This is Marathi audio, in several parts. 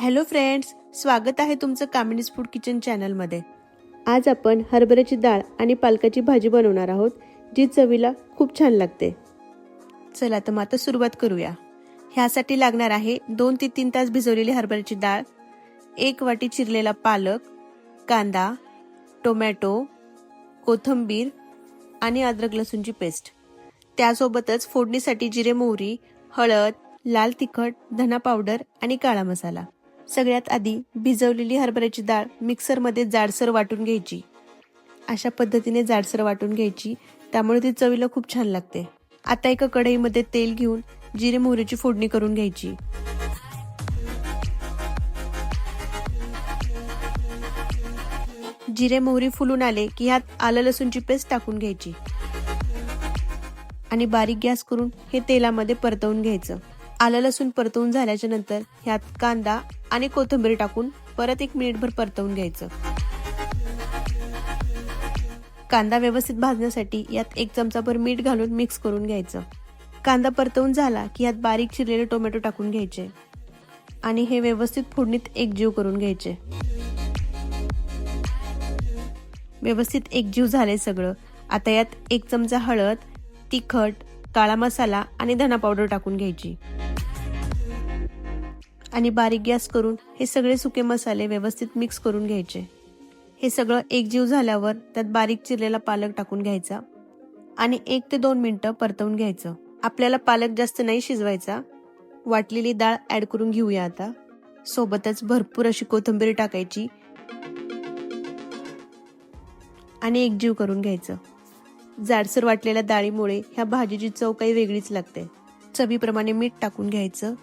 हॅलो फ्रेंड्स, स्वागत आहे तुमचं कामिनीज फूड किचन चॅनलमध्ये। आज आपण हरभऱ्याची डाळ आणि पालकाची भाजी बनवणार आहोत, जी चवीला खूप छान लागते। चला तर मग आता सुरुवात करूया। ह्यासाठी लागणार आहे 2 ते 3 तास भिजवलेली हरभऱ्याची डाळ, 1 वाटी चिरलेला पालक, कांदा, टोमॅटो, कोथिंबीर आणि अद्रक लसूणची पेस्ट। त्यासोबतच फोडणीसाठी जिरे मोहरी, हळद, लाल तिखट, धना पावडर आणि काळा मसाला। सगळ्यात आधी भिजवलेली हरभऱ्याची डाळ मिक्सरमध्ये जाडसर वाटून घ्यायची। अशा पद्धतीने जाडसर वाटून घ्यायची, त्यामुळे ती चवीला खूप छान लागते। आता एका कढईमध्ये तेल घेऊन जिरे मोहरीची फोडणी करून घ्यायची। जिरे मोहरी फुलून आले की ह्यात आलं लसूणची पेस्ट टाकून घ्यायची आणि बारीक गॅस करून हे तेलामध्ये परतवून घ्यायचं। आलं लसूण परतवून झाल्याच्या नंतर ह्यात कांदा आणि कोथिंबीर टाकून परत 1 मिनिटभर परतवून घ्यायचं। कांदा व्यवस्थित भाजण्यासाठी यात 1 चमचाभर मीठ घालून मिक्स करून घ्यायचं। कांदा परतवून झाला की यात बारीक चिरलेले टोमॅटो टाकून घ्यायचे आणि हे व्यवस्थित फोडणीत एकजीव करून घ्यायचे। व्यवस्थित एकजीव झाले सगळं। आता यात 1 चमचा हळद, तिखट, काळा मसाला आणि धना पावडर टाकून घ्यायची आणि बारीक गॅस करून हे सगळे सुके मसाले व्यवस्थित मिक्स करून घ्यायचे। हे सगळं एकजीव झाल्यावर त्यात बारीक चिरलेला पालक टाकून घ्यायचा आणि 1 ते 2 मिनिटं परतवून घ्यायचं। आपल्याला पालक जास्त नाही शिजवायचा। वाटलेली डाळ ऍड करून घेऊया आता। सोबतच भरपूर अशी कोथिंबीर टाकायची आणि एकजीव करून घ्यायचं। जाडसर वाटलेल्या डाळीमुळे ह्या भाजीची चव काही वेगळीच लागते। चवीप्रमाणे मीठ टाकून घ्यायचं।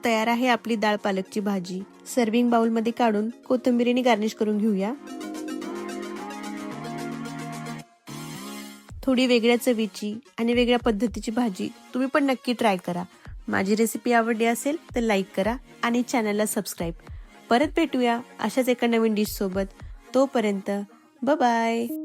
तयार आहे आपली डाळ पालकची भाजी। सर्विंग बाउल मध्ये काढून कोथिंबीरीने गार्निश करून घेऊया। थोडी वेगळ्या चवीची आणि वेगळ्या पद्धतीची भाजी तुम्ही पण नक्की ट्राय करा। माझी रेसिपी आवडली असेल तर लाईक करा आणि चॅनलला सबस्क्राईब। परत भेटूया अशाच एका नवीन डिश सोबत। तोपर्यंत बाय बाय।